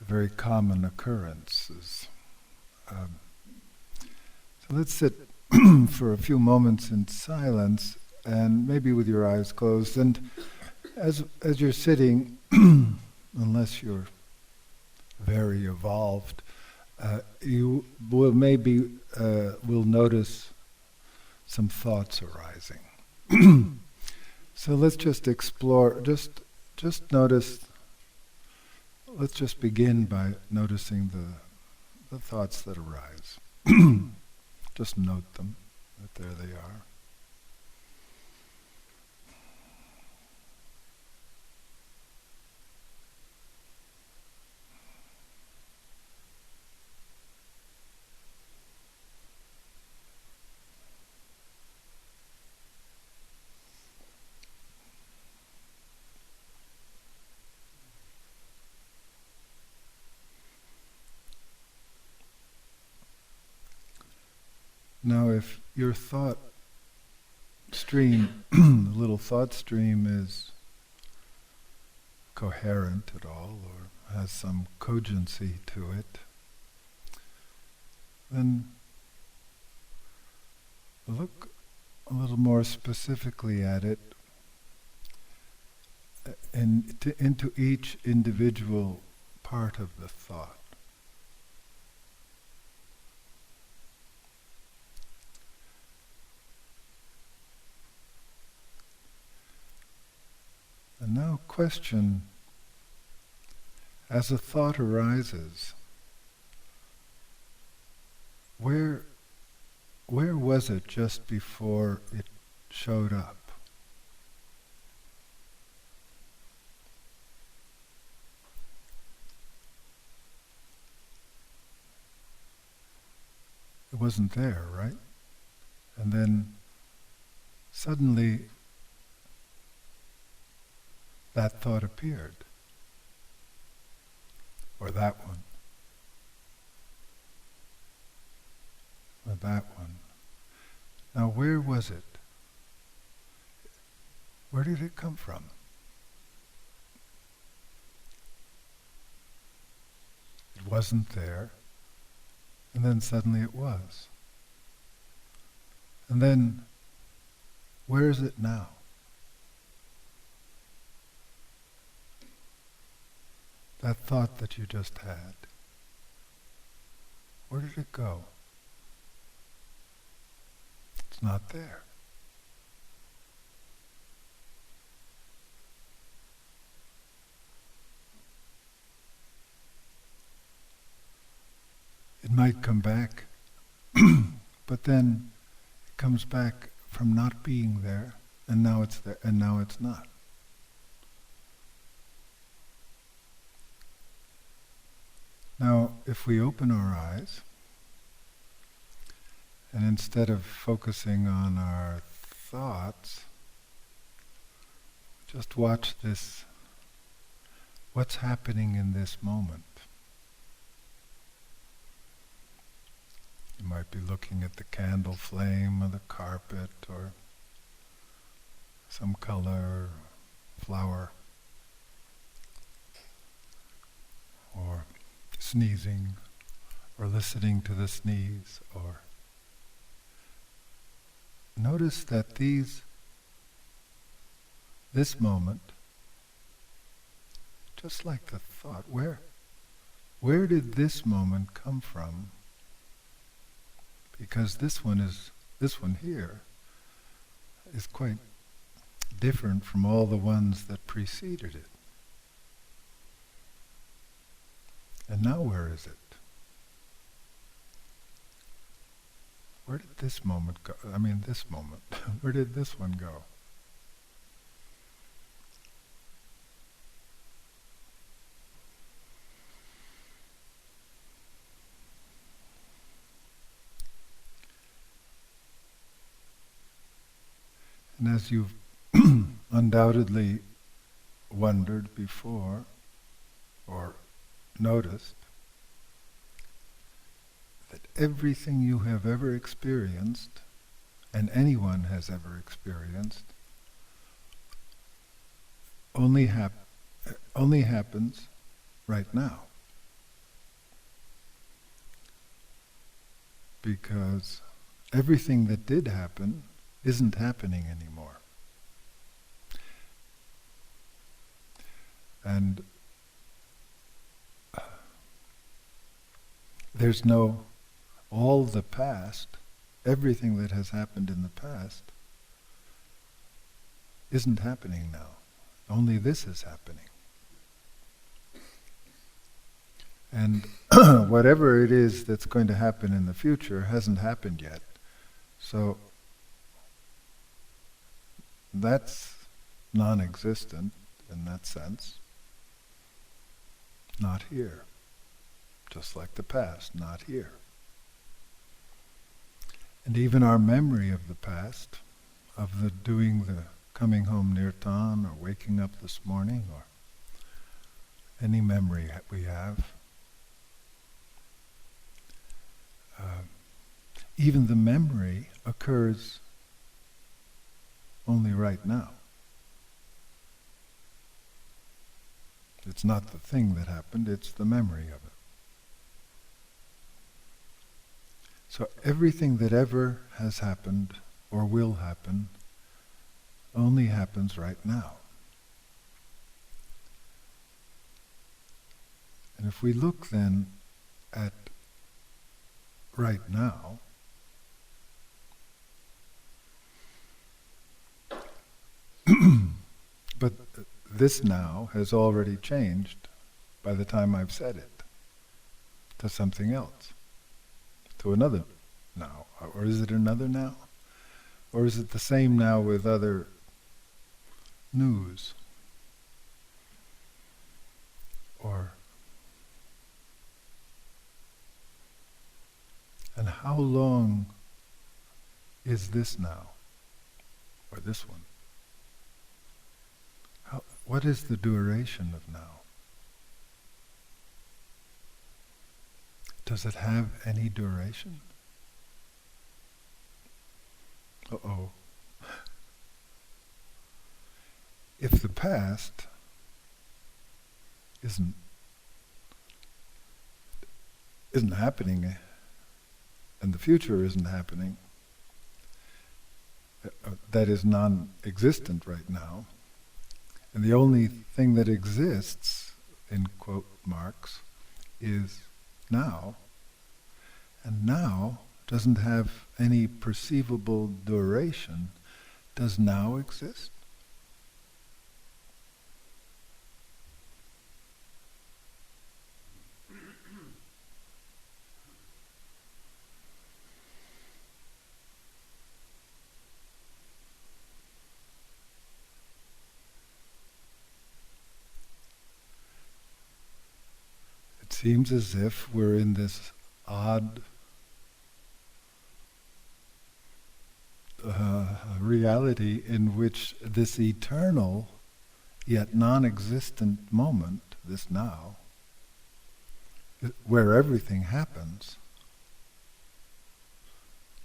very common occurrences. So let's sit for a few moments in silence, and maybe with your eyes closed. And as you're sitting, unless you're very evolved, you will will notice some thoughts arising. So let's just explore. Just notice. Let's just begin by noticing the thoughts that arise. Just note them, that there they are. Now, if your thought stream, the little thought stream is coherent at all, or has some cogency to it, then look a little more specifically at it and into each individual part of the thought. And now question, as a thought arises, where was it just before it showed up? It wasn't there, right? And then suddenly that thought appeared, or that one, or that one. Now where was it? Where did it come from? It wasn't there, and then suddenly it was. And then, where is it now? That thought that you just had, where did it go? It's not there. It might come back, but then it comes back from not being there, and now it's there, and now it's not. Now, if we open our eyes, and instead of focusing on our thoughts, just watch this, what's happening in this moment. You might be looking at the candle flame or the carpet or some color, flower, or sneezing, or listening to the sneeze, or notice that this moment, just like the thought, where did this moment come from? Because this one here is quite different from all the ones that preceded it. And now where is it? Where did this moment go? This moment. Where did this one go? And as you've undoubtedly wondered before, or noticed, that everything you have ever experienced, and anyone has ever experienced, only happens right now. because everything that did happen isn't happening anymore. And there's no, all the past, everything that has happened in the past isn't happening now. Only this is happening. And whatever it is that's going to happen in the future hasn't happened yet. So that's non-existent in that sense. Not here. Just like the past, not here. And even our memory of the past, of the doing the coming home nirtan, or waking up this morning, or any memory we have, even the memory occurs only right now. It's not the thing that happened, it's the memory of it. So everything that ever has happened or will happen only happens right now. And if we look then at right now, but this now has already changed by the time I've said it to something else, to another now. Or is it another now? Or is it the same now with other news? And how long is this now? Or this one? What is the duration of now? Does it have any duration? Uh-oh. If the past isn't happening, and the future isn't happening, that is non-existent right now, and the only thing that exists, in quote marks, is now, and now doesn't have any perceivable duration, does now exist? It seems as if we're in this odd reality in which this eternal yet non-existent moment, this now, where everything happens,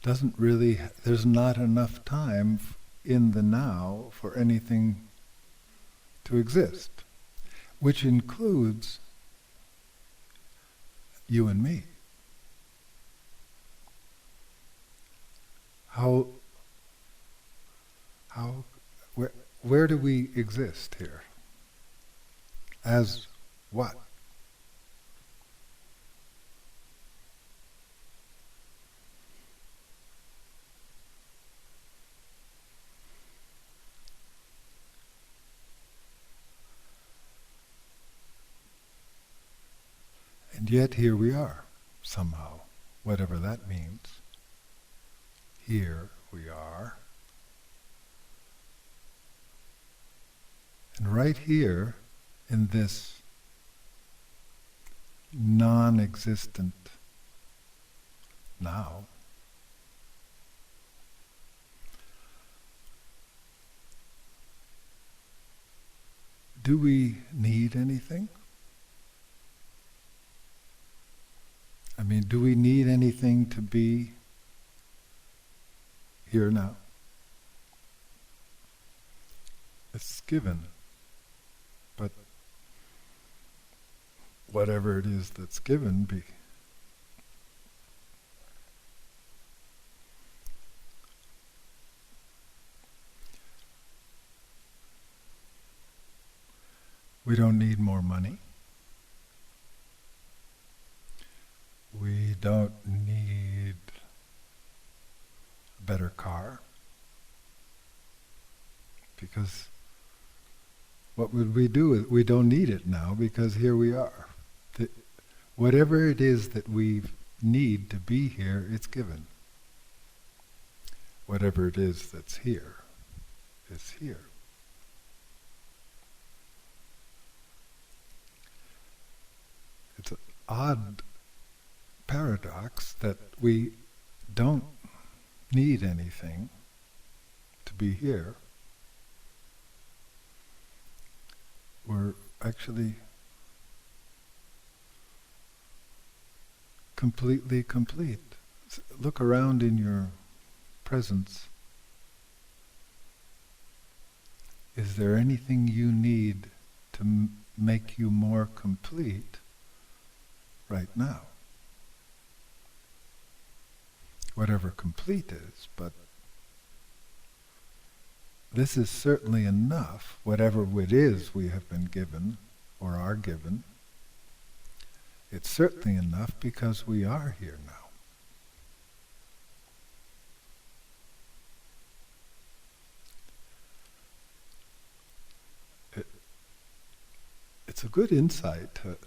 doesn't really, there's not enough time in the now for anything to exist, which includes you and me. Where do we exist here? As what? And yet here we are, somehow, whatever that means. Here we are. And right here, in this non-existent now, do we need anything? I mean, do we need anything to be here now? It's given. But whatever it is that's given, We don't need more money. We don't need a better car. Because what would we do? We don't need it now because here we are. Whatever it is that we need to be here, it's given. Whatever it is that's here, is here. It's an odd paradox that we don't need anything to be here. We're actually completely complete. Look around in your presence. Is there anything you need to make you more complete right now? Whatever complete is, but this is certainly enough, whatever it is we have been given or are given. It's certainly enough because we are here now. It's a good insight to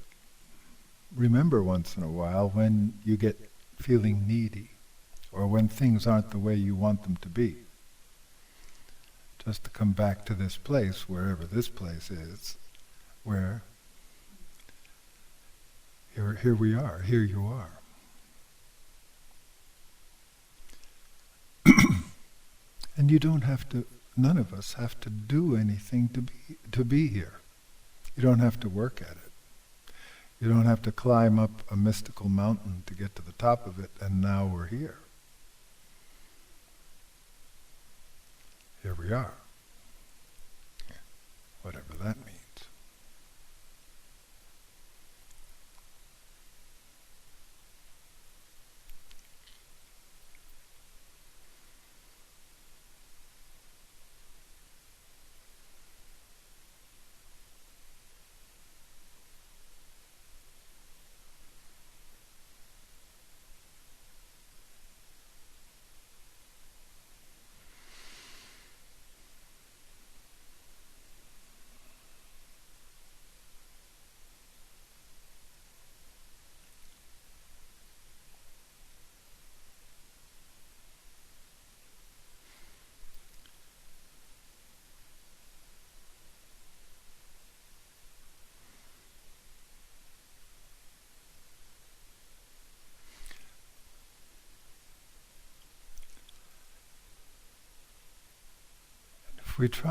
remember once in a while when you get feeling needy or when things aren't the way you want them to be. Just to come back to this place, wherever this place is, where here we are, here you are. And you don't have to, none of us have to do anything to be here. You don't have to work at it. You don't have to climb up a mystical mountain to get to the top of it, and now we're here. Here we are. Whatever that means. If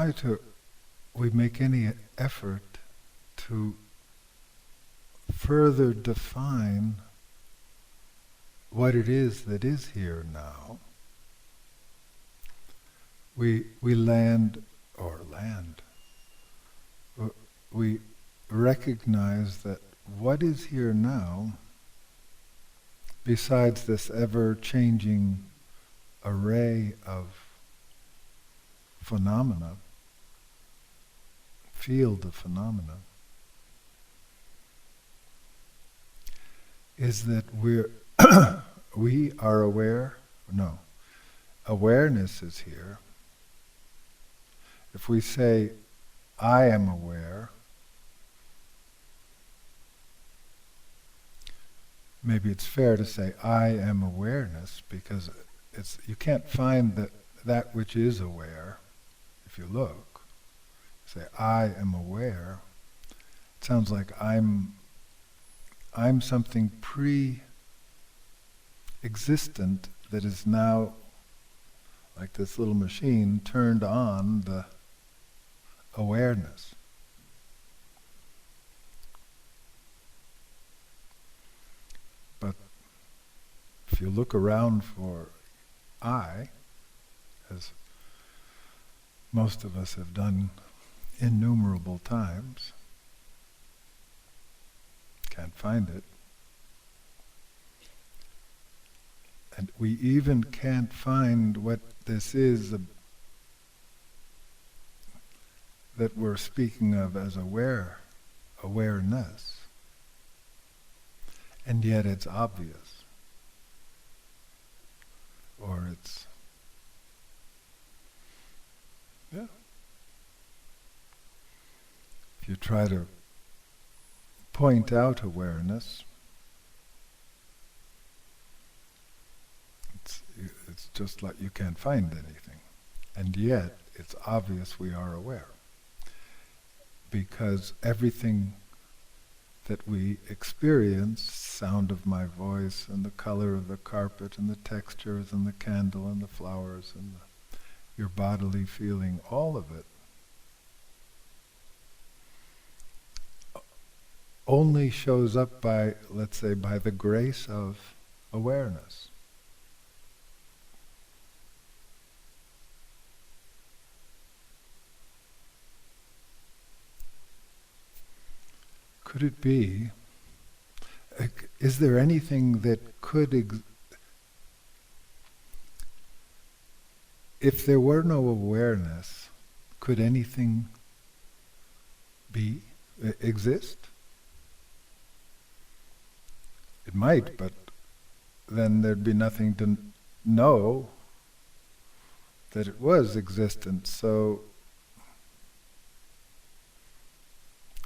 we make any effort to further define what it is that is here now, we recognize that what is here now, besides this ever-changing array of phenomena, field of phenomena, is that we are aware. No, awareness is here. If we say, I am aware, maybe it's fair to say, I am awareness, because you can't find that which is aware. If you look, say, I am aware, it sounds like I'm something pre-existent that is now, like this little machine, turned on the awareness. But if you look around for I, as most of us have done innumerable times, can't find it. And we even can't find what this is that we're speaking of as aware awareness, and yet it's obvious, or it's, yeah. If you try to point out awareness, it's just like you can't find anything. And yet, it's obvious we are aware. Because everything that we experience, sound of my voice, and the color of the carpet, and the textures, and the candle, and the flowers, and your bodily feeling, all of it, only shows up by, let's say, by the grace of awareness. Could it be, is there anything that could, if there were no awareness, could anything exist? It might, but then there'd be nothing to know that it was existent. So,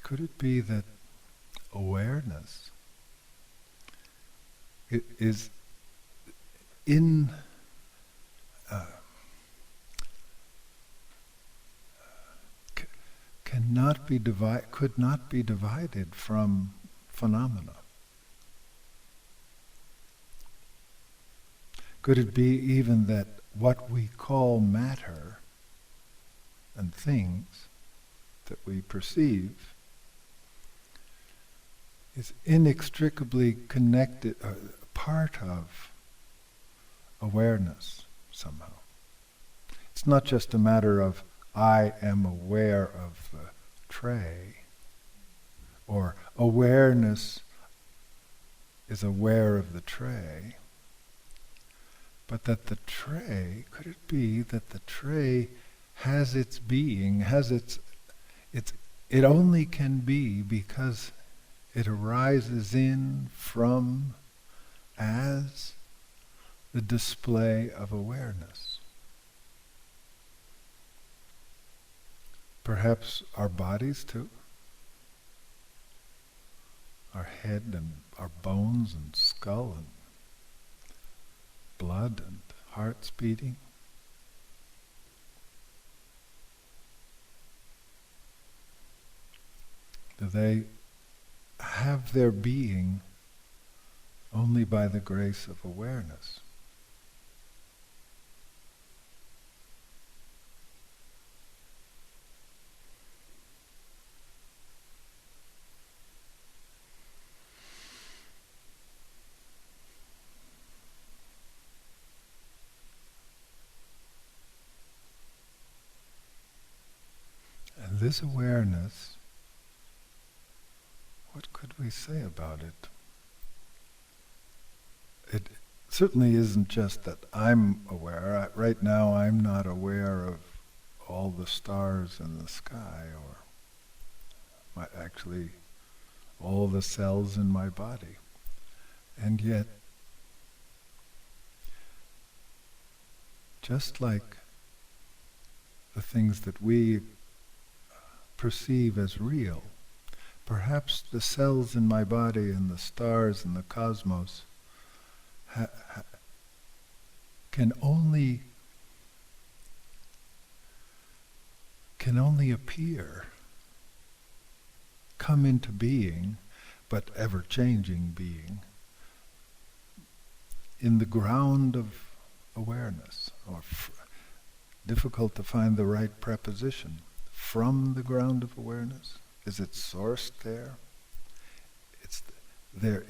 could it be that awareness is in cannot be could not be divided from phenomena? Could it be even that what we call matter and things that we perceive is inextricably connected, part of awareness somehow? It's not just a matter of I am aware of the tray, or awareness is aware of the tray, but that the tray, could it be that the tray has its being, it only can be because it arises in, from, as the display of awareness. Perhaps our bodies too, our head and our bones and skull and blood and heart's beating. Do they have their being only by the grace of awareness? And this awareness, what could we say about it? It certainly isn't just that I'm aware. Right now I'm not aware of all the stars in the sky, or actually all the cells in my body. And yet, just like the things that we perceive as real, perhaps the cells in my body and the stars and the cosmos can only appear, come into being, but ever-changing being, in the ground of awareness, or difficult to find the right preposition. From the ground of awareness? Is it sourced there? It's there,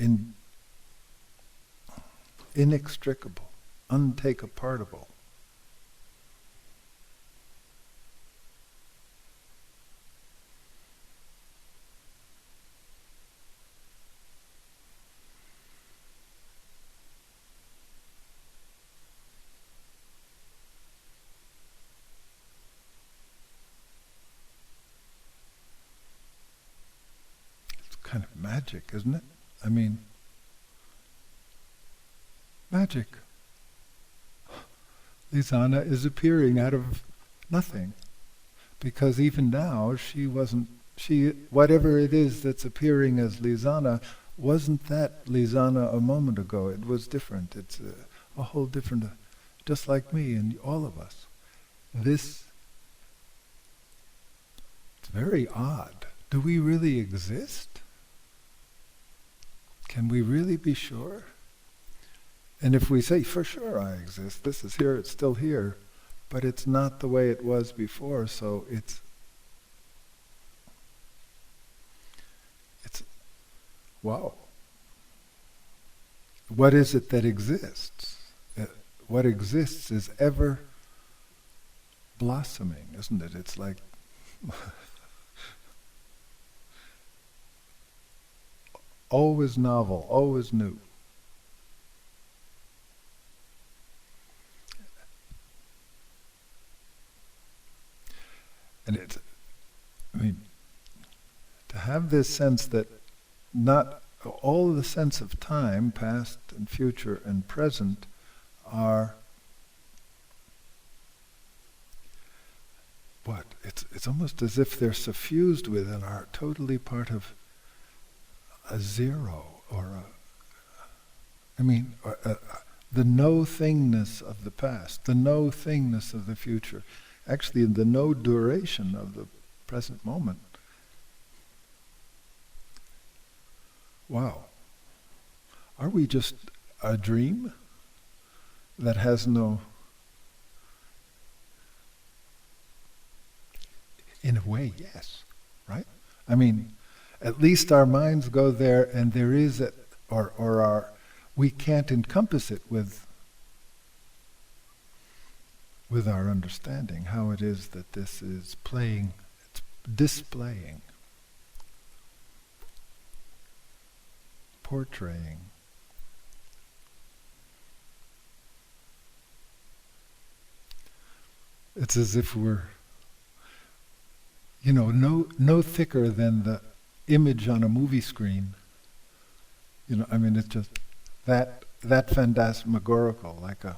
inextricable, untakeapartable. kind of magic, isn't it? I mean, magic. Lisanna is appearing out of nothing. Because even now, whatever it is that's appearing as Lisanna, wasn't that Lisanna a moment ago. It was different. It's a whole different, just like me and all of us. It's very odd. Do we really exist? Can we really be sure? And if we say, for sure I exist, this is here, it's still here, but it's not the way it was before, so it's wow. What is it that exists? What exists is ever blossoming, isn't it? It's like always novel, always new. And to have this sense that not all the sense of time, past and future and present, are what? It's almost as if they're suffused with and are totally part of a zero, or the no-thingness of the past, the no-thingness of the future, actually the no duration of the present moment. Wow. Are we just a dream that has no... In a way, yes, right? I mean, at least our minds go there, and there is we can't encompass it with our understanding, how it is that this is playing, it's displaying, portraying. It's as if we're, no thicker than the image on a movie screen. It's just that phantasmagorical, like a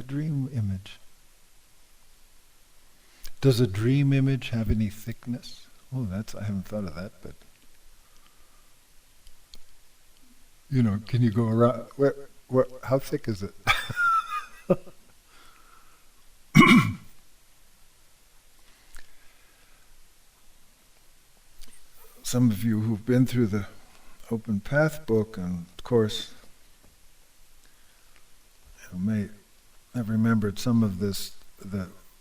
dream image. Does a dream image have any thickness? Oh, I haven't thought of that, but can you go around? How thick is it? Some of you who've been through the Open Path book, and of course, may have remembered some of this,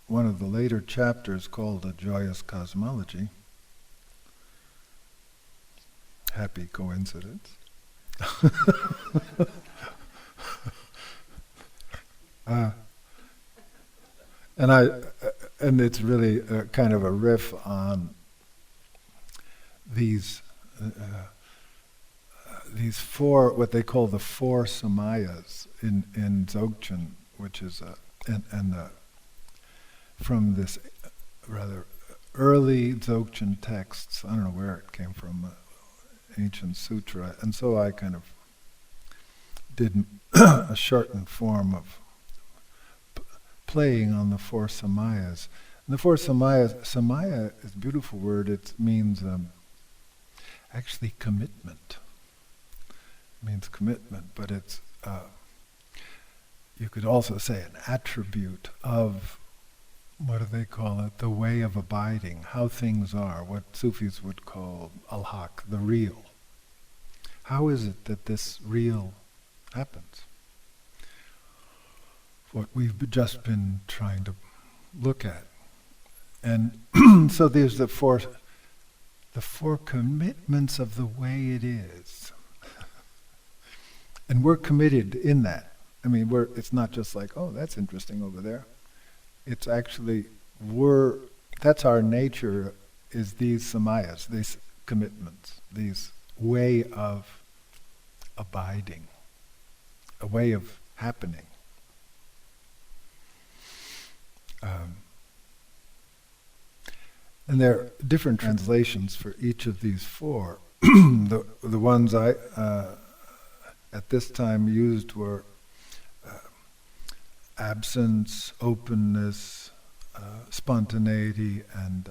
one of the later chapters called A Joyous Cosmology. Happy coincidence. And it's really kind of a riff on these four, what they call the four samayas in Dzogchen, which is from this rather early Dzogchen texts. I don't know where it came from, ancient sutra, and so I kind of did a shortened form of playing on the four samayas. And the four samayas, samaya is a beautiful word. It means actually commitment. It means commitment, but it's you could also say an attribute of, what do they call it? The way of abiding, how things are, what Sufis would call al-haq, the real. How is it that this real happens? What we've just been trying to look at. And so there's the four commitments of the way it is. And we're committed in that. It's not just like, oh, that's interesting over there. It's actually, that's our nature, is these samayas, these commitments, these way of abiding, a way of happening. And there are different translations for each of these four. the ones I at this time used were absence, openness, spontaneity, and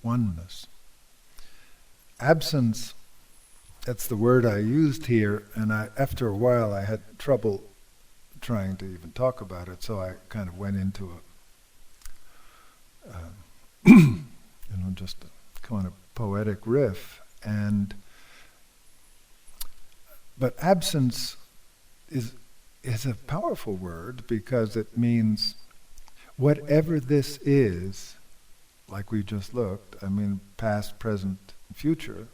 oneness. Absence, that's the word I used here, and after a while I had trouble trying to even talk about it, so I kind of went into just a kind of poetic riff. But absence is a powerful word because it means whatever this is, like we just looked, past, present, future,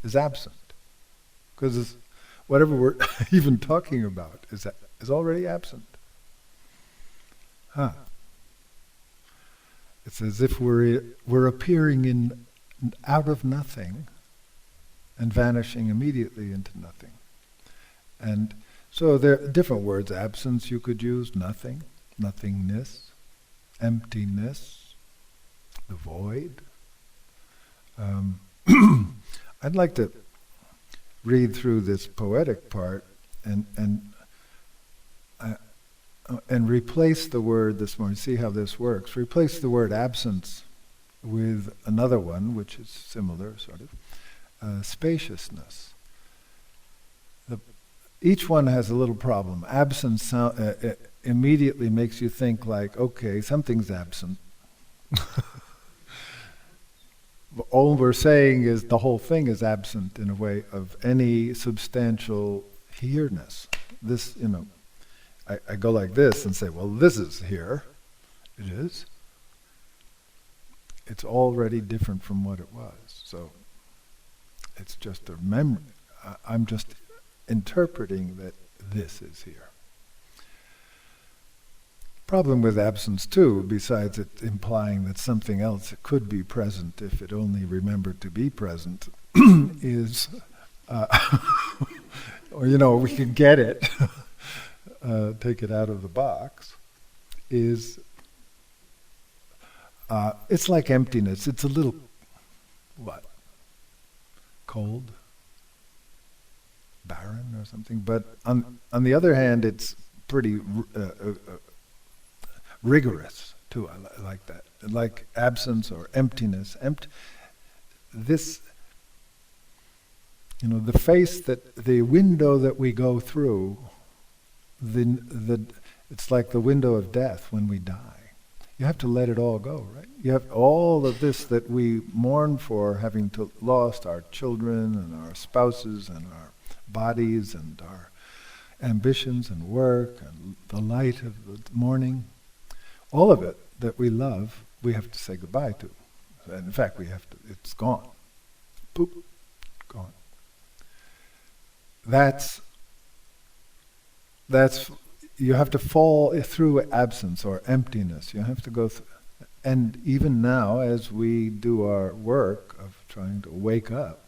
is absent. Because whatever we're even talking about is already absent. It's as if we're appearing out of nothing and vanishing immediately into nothing. And so there are different words. Absence you could use, nothing, nothingness, emptiness, the void. I'd like to read through this poetic part and replace the word this morning. See how this works. Replace the word absence with another one, which is similar, sort of, spaciousness. Each one has a little problem. Absence immediately makes you think like, okay, something's absent. All we're saying is the whole thing is absent in a way of any substantial here-ness. This, I go like this and say, well, this is here. It is. It's already different from what it was. So it's just a memory. I'm just interpreting that this is here. Problem with absence too, besides it implying that something else could be present if it only remembered to be present, is, or we can get it, take it out of the box, is, it's like emptiness. It's a little, cold, barren or something. But on the other hand, it's pretty rigorous too. I like that. Like absence or emptiness. This, the face the window that we go through, it's like the window of death when we die. You have to let it all go, right? You have all of this that we mourn for, having lost our children and our spouses and our bodies and our ambitions and work and the light of the morning. All of it that we love, we have to say goodbye to. And in fact, it's gone. Boop, gone. That's you have to fall through absence or emptiness. You have to go through. And even now, as we do our work of trying to wake up,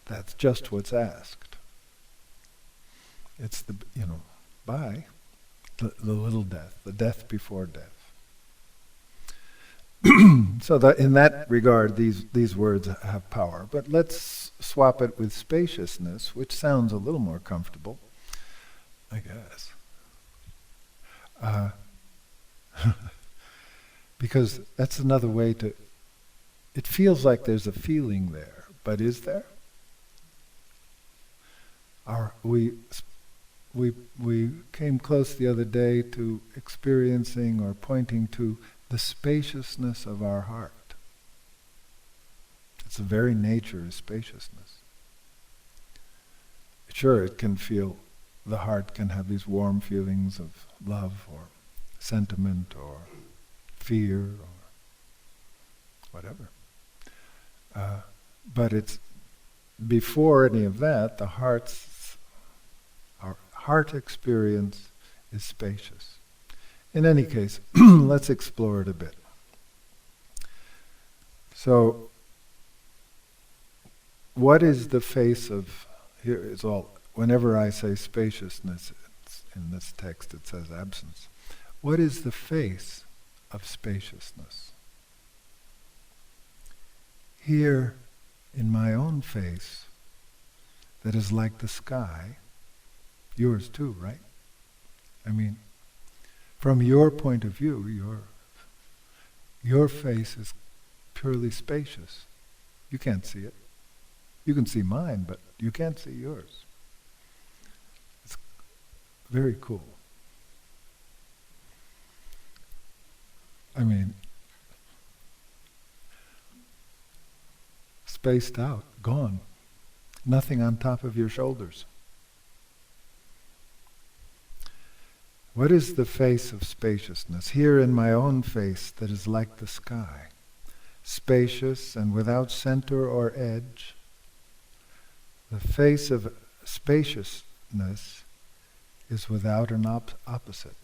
that's just what's asked. It's the little death, the death before death. So that in that regard, these words have power. But let's swap it with spaciousness, which sounds a little more comfortable, I guess. Because that's another way to. It feels like there's a feeling there, but is there? We came close the other day to experiencing or pointing to the spaciousness of our heart. It's the very nature of spaciousness. Sure, it can feel, the heart can have these warm feelings of love or sentiment or fear or whatever. But it's before any of that, our heart experience is spacious. In any case, let's explore it a bit. So, what is the face of, here is all, whenever I say spaciousness, in this text it says absence. What is the face of spaciousness? Here, in my own face, that is like the sky, yours too, right? I mean, from your point of view, your face is purely spacious. You can't see it. You can see mine, but you can't see yours. It's very cool. I mean, spaced out, gone. Nothing on top of your shoulders. What is the face of spaciousness? Here in my own face that is like the sky, spacious and without center or edge. The face of spaciousness is without an opposite.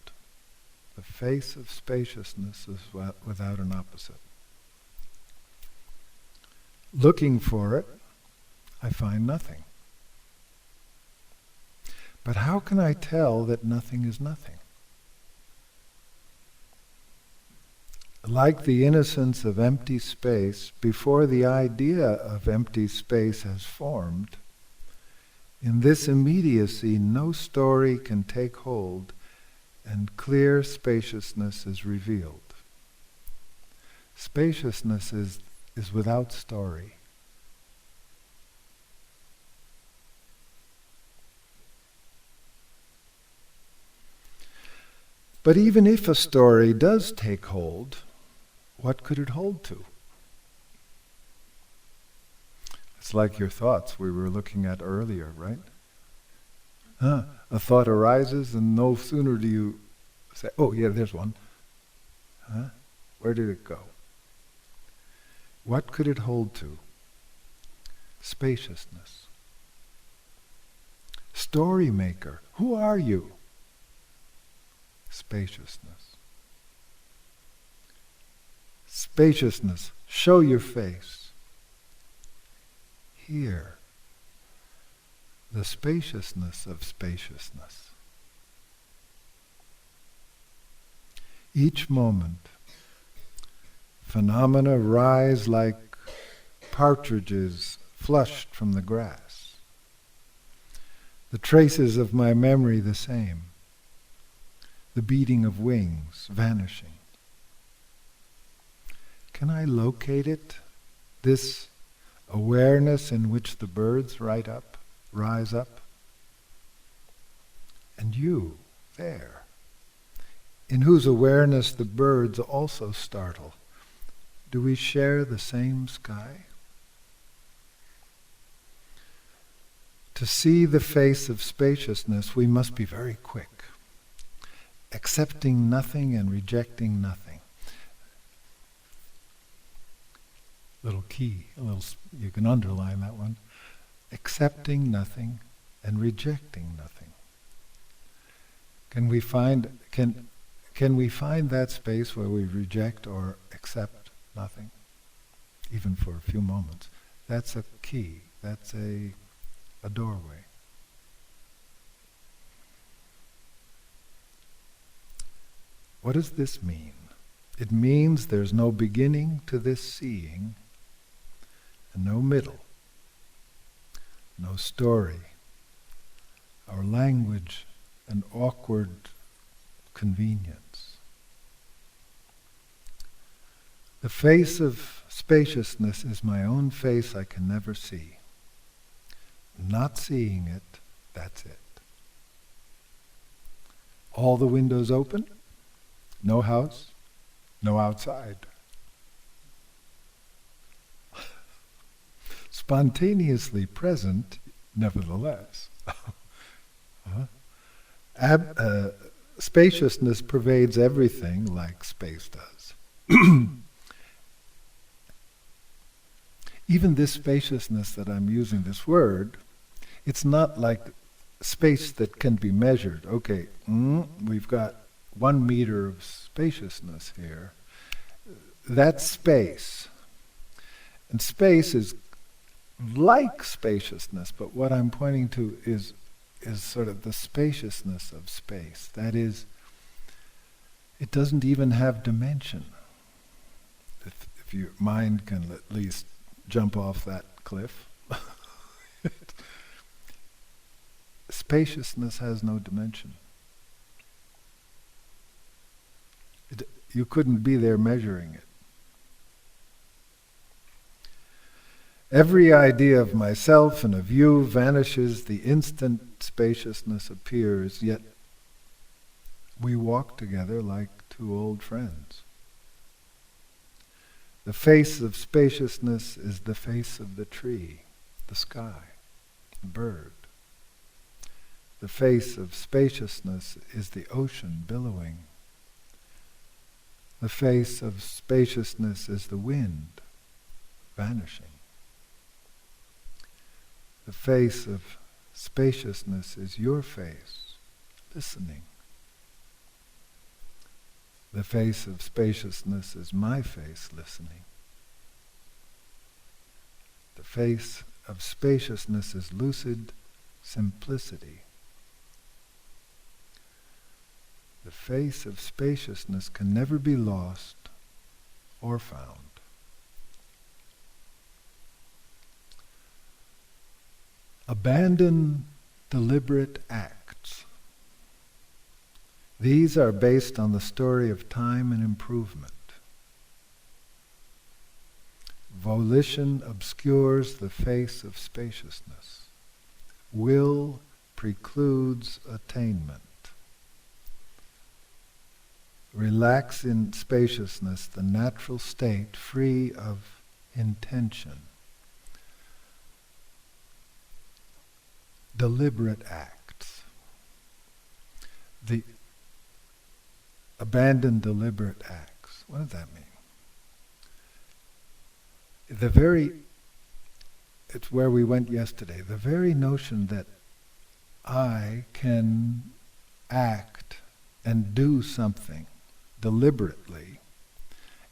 The face of spaciousness is without an opposite. Looking for it, I find nothing. But how can I tell that nothing is nothing? Like the innocence of empty space, before the idea of empty space has formed, in this immediacy no story can take hold, and clear spaciousness is revealed. Spaciousness is without story. But even if a story does take hold, what could it hold to? It's like your thoughts we were looking at earlier, right? A thought arises and no sooner do you say, oh yeah, there's one. Where did it go? What could it hold to? Spaciousness. Story maker, who are you? Spaciousness. Spaciousness, show your face. Here, the spaciousness of spaciousness. Each moment, phenomena rise like partridges flushed from the grass. The traces of my memory the same. The beating of wings vanishing. Can I locate it? This awareness in which the birds rise up? And you, there, in whose awareness the birds also startle. Do we share the same sky? To see the face of spaciousness, we must be very quick. Accepting nothing and rejecting nothing. Little key, you can underline that one. Accepting nothing and rejecting nothing. Can we find that space where we reject or accept nothing, even for a few moments? That's a key. That's a doorway. What does this mean? It means there's no beginning to this seeing, and no middle, no story. Our language, an awkward convenience. The face of spaciousness is my own face I can never see. Not seeing it, that's it. All the windows open, no house, no outside. Spontaneously present, nevertheless. Spaciousness pervades everything like space does. Even this spaciousness that I'm using, this word, it's not like space that can be measured. Okay, we've got 1 meter of spaciousness here. That's space. And space is like spaciousness, but what I'm pointing to is sort of the spaciousness of space. That is, it doesn't even have dimension. If your mind can at least jump off that cliff. spaciousness has no dimension. You couldn't be there measuring it. Every idea of myself and of you vanishes the instant spaciousness appears, yet we walk together like two old friends. The face of spaciousness is the face of the tree, the sky, the bird. The face of spaciousness is the ocean billowing. The face of spaciousness is the wind vanishing. The face of spaciousness is your face, listening. The face of spaciousness is my face, listening. The face of spaciousness is lucid simplicity. The face of spaciousness can never be lost or found. Abandon deliberate acts. These are based on the story of time and improvement. Volition obscures the face of spaciousness. Will precludes attainment. Relax in spaciousness, the natural state free of intention. Deliberate acts. The abandon deliberate acts. What does that mean? It's where we went yesterday. The very notion that I can act and do something deliberately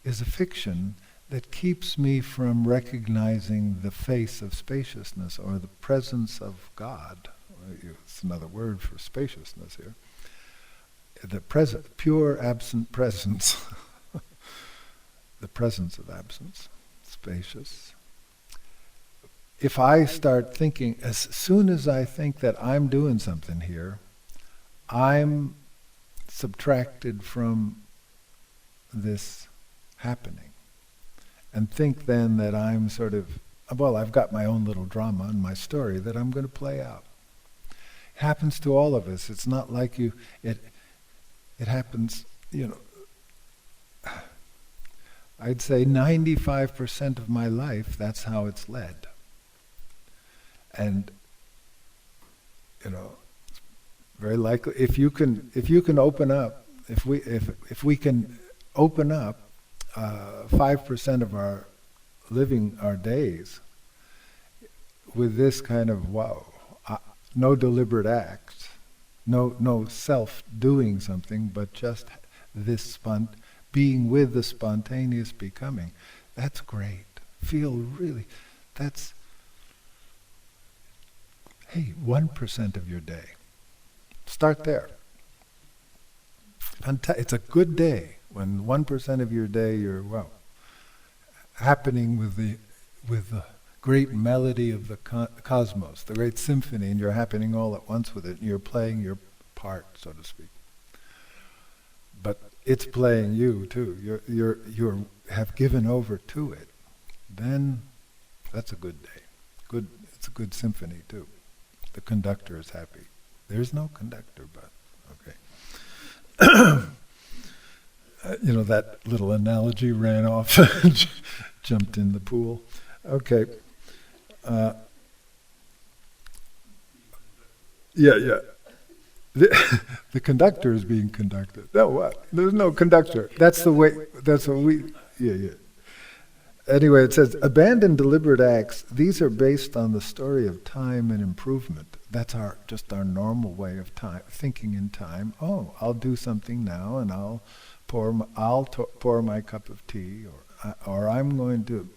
is a fiction that keeps me from recognizing the face of spaciousness or the presence of God. It's another word for spaciousness here. The pure absent presence. The presence of absence. Spacious. If I start thinking, as soon as I think that I'm doing something here, I'm subtracted from this happening. And think then that I'm sort of, well, I've got my own little drama and my story that I'm going to play out. It happens to all of us. It's not like it happens, I'd say 95% of my life, that's how it's led. And, very likely, if you can open up, if we can open up 5% of our living our days with this kind of no deliberate act, no self doing something, but just this being with the spontaneous becoming. That's great. That's 1% of your day. Start there. It's a good day when 1% of your day you're happening with the great melody of the cosmos, the great symphony, and you're happening all at once with it, and you're playing your part, so to speak. But it's playing you too. You have given over to it. Then that's a good day. It's a good symphony too. The conductor is happy. There's no conductor, but okay. That little analogy ran off, jumped in the pool. Okay. Yeah. The conductor is being conducted. No, what? There's no conductor. That's the way. That's what we. Yeah. Anyway, it says, abandon deliberate acts. These are based on the story of time and improvement. That's just our normal way of thinking in time. Oh, I'll do something now, and I'll pour my cup of tea, or I'm going to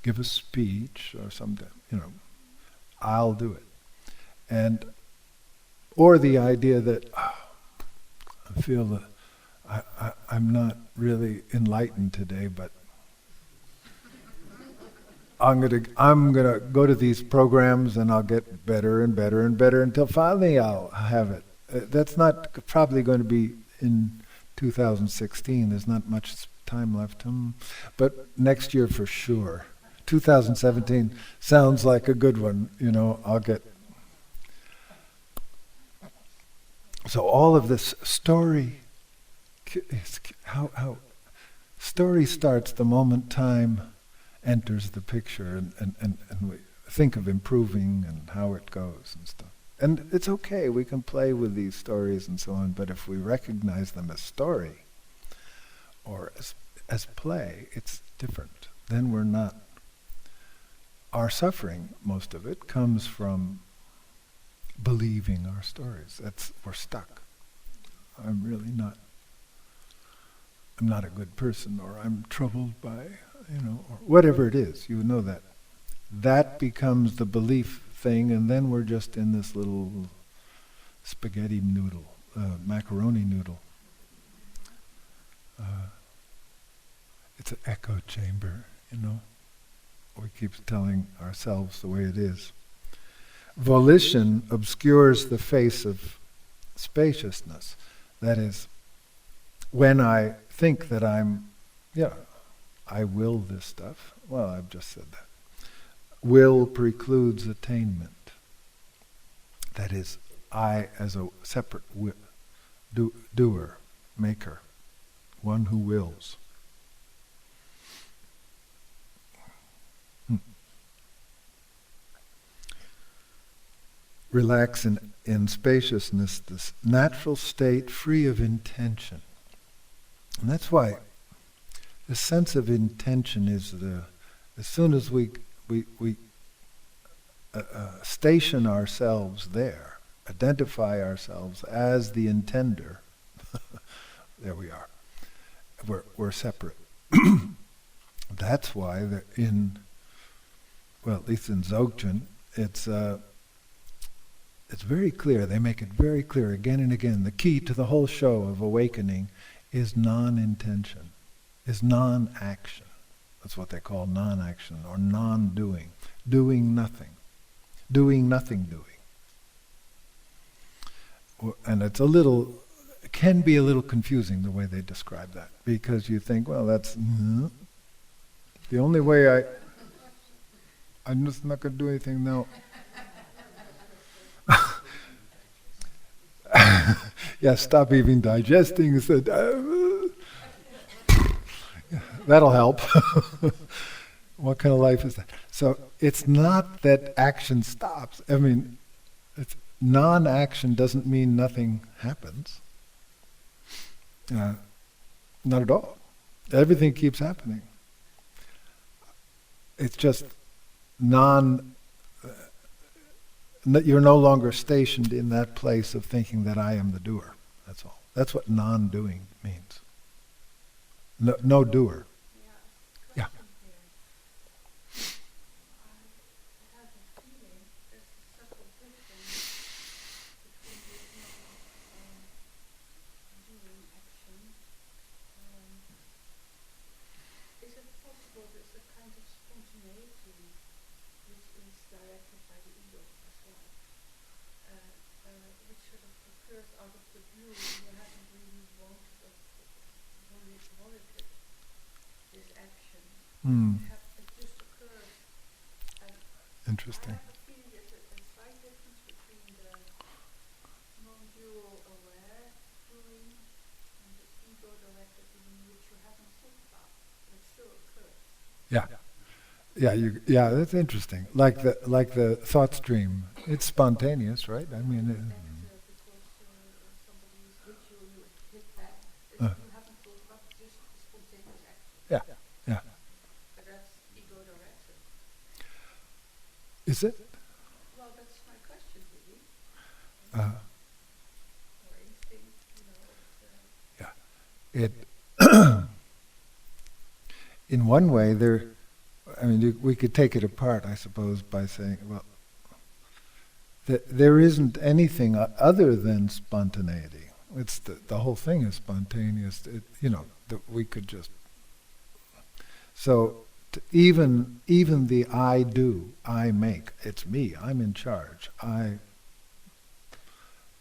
give a speech or something. I'll do it, or the idea that I feel that I'm not really enlightened today, but I'm gonna go to these programs and I'll get better and better and better until finally I'll have it. That's not probably going to be in 2016. There's not much time left. But next year for sure. 2017 sounds like a good one. I'll get. So all of this story, how story starts the moment time enters the picture, and we think of improving and how it goes and stuff. And it's okay, we can play with these stories and so on, but if we recognize them as story or as play, it's different. Then we're not. Our suffering, most of it, comes from believing our stories. We're stuck. I'm not a good person, or I'm troubled by, or whatever it is, that. That becomes the belief thing, and then we're just in this little spaghetti noodle, macaroni noodle. It's an echo chamber, We keep telling ourselves the way it is. Volition obscures the face of spaciousness. That is, when I think that I will this stuff, well, I've just said that. Will precludes attainment. That is, I as a separate doer, maker, one who wills. Relax in spaciousness, this natural state free of intention. And that's why the sense of intention is as soon as we station ourselves there, identify ourselves as the intender, there we are. We're separate. That's why at least in Dzogchen, it's very clear. They make it very clear again and again. The key to the whole show of awakening is non-intention, is non-action. That's what they call non-action or non-doing. Doing nothing. Doing nothing doing. And it can be a little confusing the way they describe that, because you think, well, that's the only way I'm just not going to do anything now. Yeah, stop even digesting. Said, that'll help. What kind of life is that? So it's not that action stops. I mean, non-action doesn't mean nothing happens. Not at all. Everything keeps happening. It's just you're no longer stationed in that place of thinking that I am the doer. That's all. That's what non-doing means. No doer. Yeah. I have a feeling there's a subtle difference between doing action. Is it possible there's a kind of spontaneity which is directed by the ego as well, which sort of occurs out of the blue? You haven't really wanted this action. It just occurs. Interesting. I have a feeling there's a slight difference between the non-dual aware doing and the ego-directed doing, which you haven't thought about, but it still occurs. Yeah. Yeah, that's interesting. Like the thought stream, it's spontaneous, right? I mean, Because somebody is hit you hit back. You haven't thought about just spontaneous action. yeah. But that's ego-directed. Is it? Well, that's my question, really. Or instinct, It in one way we could take it apart, I suppose, by saying, well, there isn't anything other than spontaneity. It's the whole thing is spontaneous. That we could just. So Even the I do, I make, it's me, I'm in charge. I'm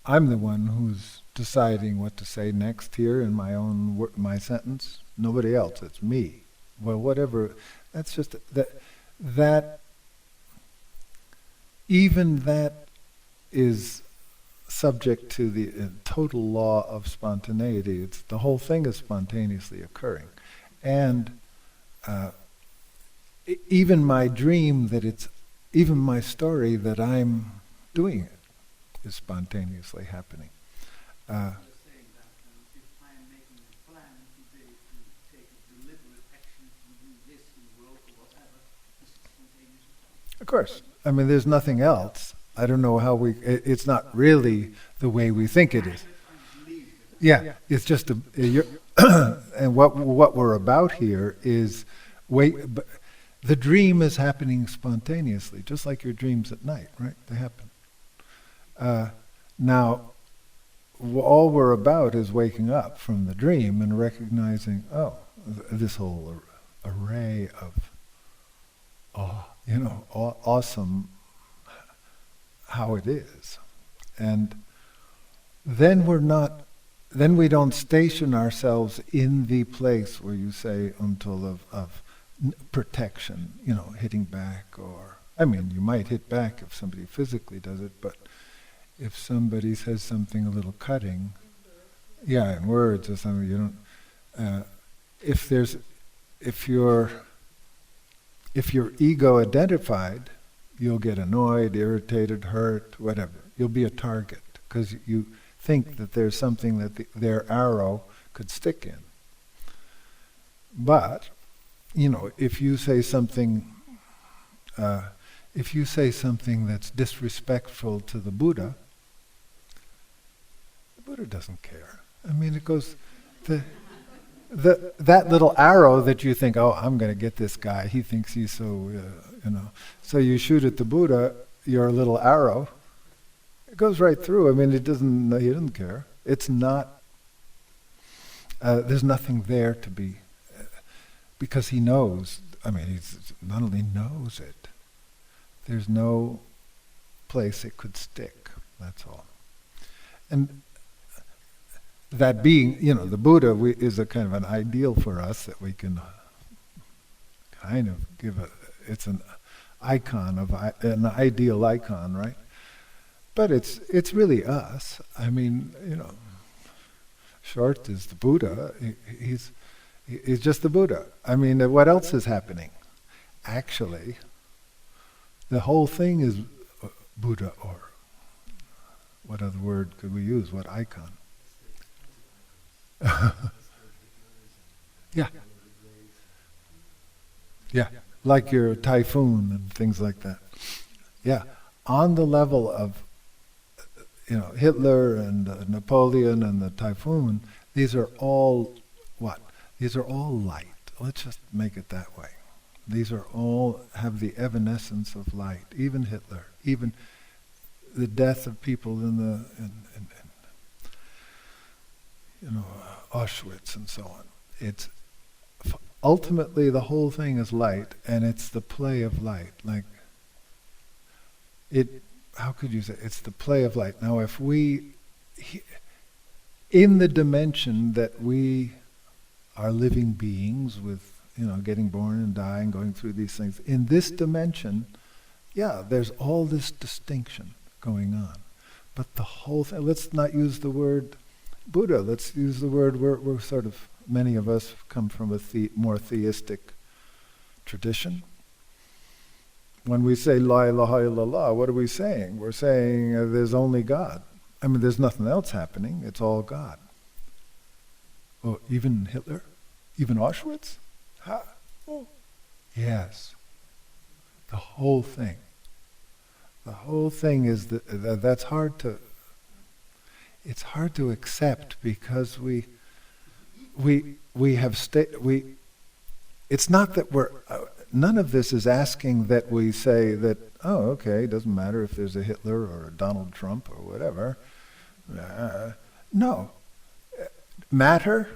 the one who's deciding what to say next here in my own my sentence. Nobody else, it's me. Well, whatever, that's just that even that is subject to the total law of spontaneity. It's the whole thing is spontaneously occurring. And even my dream even my story that I'm doing it is spontaneously happening. Just saying that if I am making a plan today to take a deliberate action to do this in the world or whatever, this is spontaneous. Of course. I mean, there's nothing else. I don't know how it's not really the way we think it is. Yeah, it's just and what we're about here is the dream is happening spontaneously, just like your dreams at night, right? They happen. Now, all we're about is waking up from the dream and recognizing, this whole array of, awesome how it is. And then we don't station ourselves in the place where you say until of protection, hitting back you might hit back if somebody physically does it, but if somebody says something a little cutting, in words or something, you don't, if you're ego identified, you'll get annoyed, irritated, hurt, whatever. You'll be a target because you think that there's something that their arrow could stick in. But, if you say something that's disrespectful to the Buddha doesn't care. I mean, it goes, that little arrow that you think, I'm going to get this guy, he thinks he's so, So you shoot at the Buddha, your little arrow, it goes right through. I mean, he doesn't care. It's not, there's nothing there to be, because he knows, he not only knows it, there's no place it could stick, that's all. And that being, the Buddha is a kind of an ideal for us that we can kind of it's an icon an ideal icon, right? But it's really us. I mean, Short is the Buddha. He's just the Buddha. I mean, what else is happening? Actually, the whole thing is Buddha, or what other word could we use? What icon? Yeah. Yeah, like your typhoon and things like that. Yeah, on the level of, Hitler and Napoleon and the typhoon, these are all what? These are all light. Let's just make it that way. These are all have the evanescence of light. Even Hitler, even the death of people in Auschwitz and so on. It's ultimately the whole thing is light, and it's the play of light. Like how could you say? It's the play of light. Now, if in the dimension that we are living beings with, getting born and dying, going through these things, in this dimension, there's all this distinction going on. But the whole thing, let's not use the word Buddha, let's use the word, we're sort of, many of us come from a more theistic tradition. When we say La ilaha illallah, what are we saying? We're saying there's only God. I mean, there's nothing else happening, it's all God. Oh, even Hitler? Even Auschwitz? Oh, yes. The whole thing. The whole thing is that's hard to. It's hard to accept because we have It's not that we're. None of this is asking that we say that. Oh, okay. It doesn't matter if there's a Hitler or a Donald Trump or whatever. No. Matter?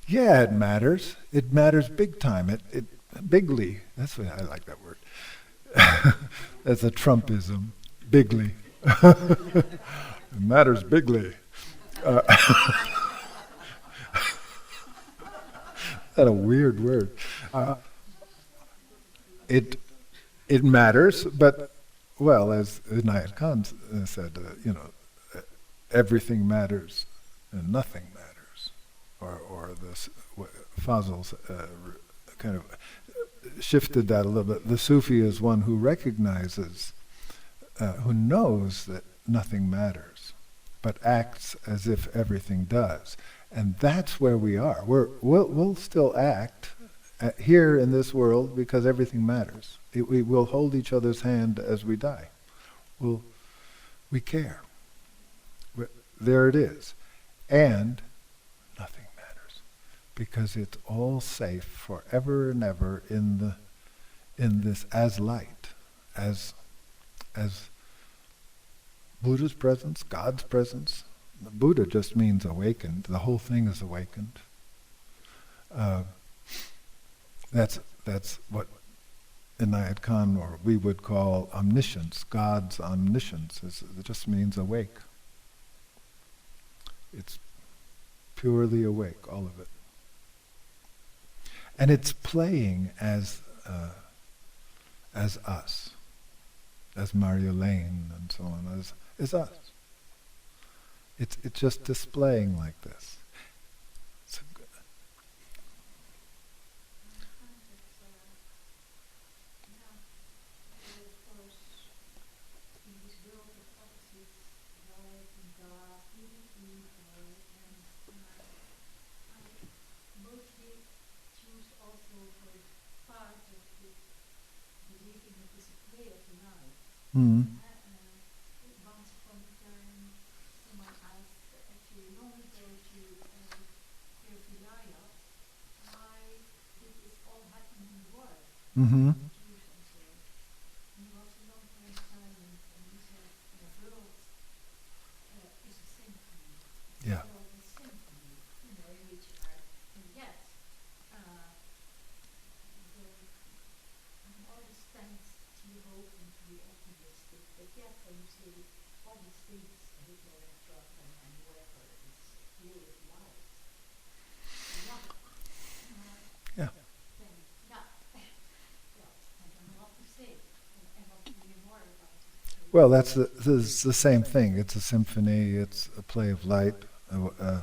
Yeah, it matters. It matters big time. bigly. That's what I like that word. That's a Trumpism. Bigly. It matters bigly. That's a weird word. It matters, but well, as Inayat Khan said, everything matters and nothing matters, or Fazl's kind of shifted that a little bit. The Sufi is one who recognizes, who knows that nothing matters, but acts as if everything does. And that's where we are. We'll still act here in this world because everything matters. We will hold each other's hand as we die. We care. There it is. And nothing matters because it's all safe forever and ever in this as light, as Buddha's presence, God's presence. The Buddha just means awakened. The whole thing is awakened. That's what Inayat Khan, or we would call omniscience. God's omniscience it just means awake. It's purely awake, all of it. And it's playing as us, as Mario Lane and so on, as us. It's just displaying like this. Mm. Once upon a time, someone asked, actually, long ago, to hear Elias, why did this all happen in the world? Mm-hmm. Jews and so on. And he was a long time silent, and he said, the world is a symphony. Yeah. The world is symphony, in which are, and yet, I'm always tends to hope and to be optimistic, but yet when you say all these things, Hitler and Trump and whoever is full of lies, Yeah. then, well, I don't know what to say, and what to hear more about it. Well, that's the same thing. It's a symphony. It's a play of light. I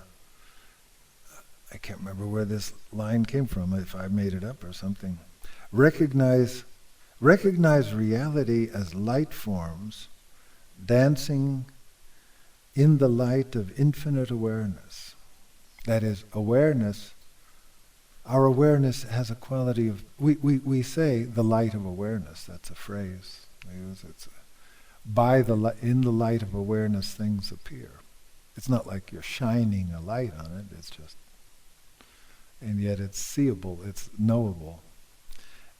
can't remember where this line came from. If I made it up or something. Recognize reality as light forms, dancing in the light of infinite awareness. That is, awareness. Our awareness has a quality of. We say the light of awareness. That's a phrase we use. It's in the light of awareness, things appear. It's not like you're shining a light on it. It's just, and yet it's seeable. It's knowable.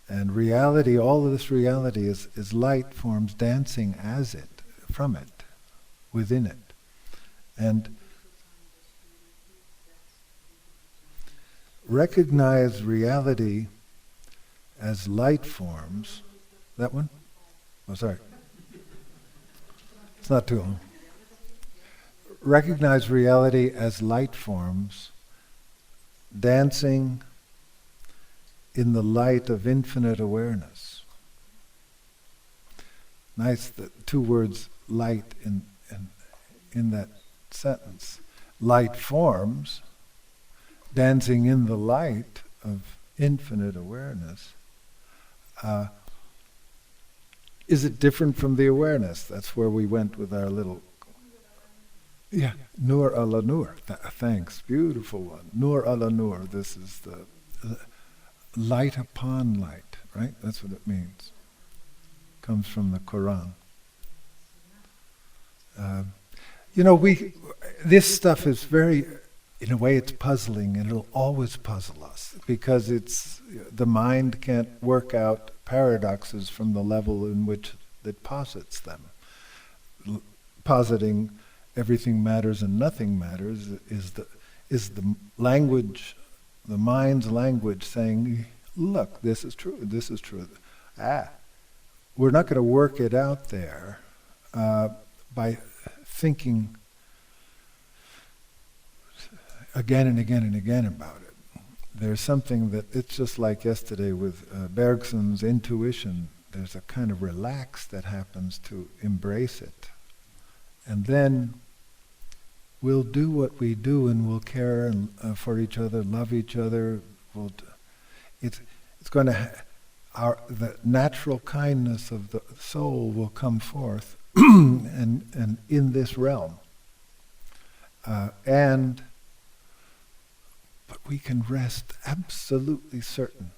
And reality, all of this reality is light forms dancing as it, from it, within it. And recognize reality as light forms. That one? Oh, sorry. It's not too long. Recognize reality as light forms, dancing in the light of infinite awareness. Nice, the two words light in that sentence. Light forms, dancing in the light of infinite awareness. Is it different from the awareness? That's where we went with our little... Yeah, Nur ala Nur. Thanks, beautiful one. Nur ala Nur. This is the light upon light, right? That's what it means. Comes from the Quran. This stuff is very, in a way it's puzzling, and it'll always puzzle us, because the mind can't work out paradoxes from the level in which it posits them. Positing everything matters and nothing matters is the language, the mind's language saying, look, this is true, this is true. We're not going to work it out there by thinking again and again and again about it. There's something that, it's just like yesterday with Bergson's intuition. There's a kind of relax that happens to embrace it. And then we'll do what we do, and we'll care for each other, love each other. It's going to, the natural kindness of the soul will come forth and in this realm. But we can rest absolutely certain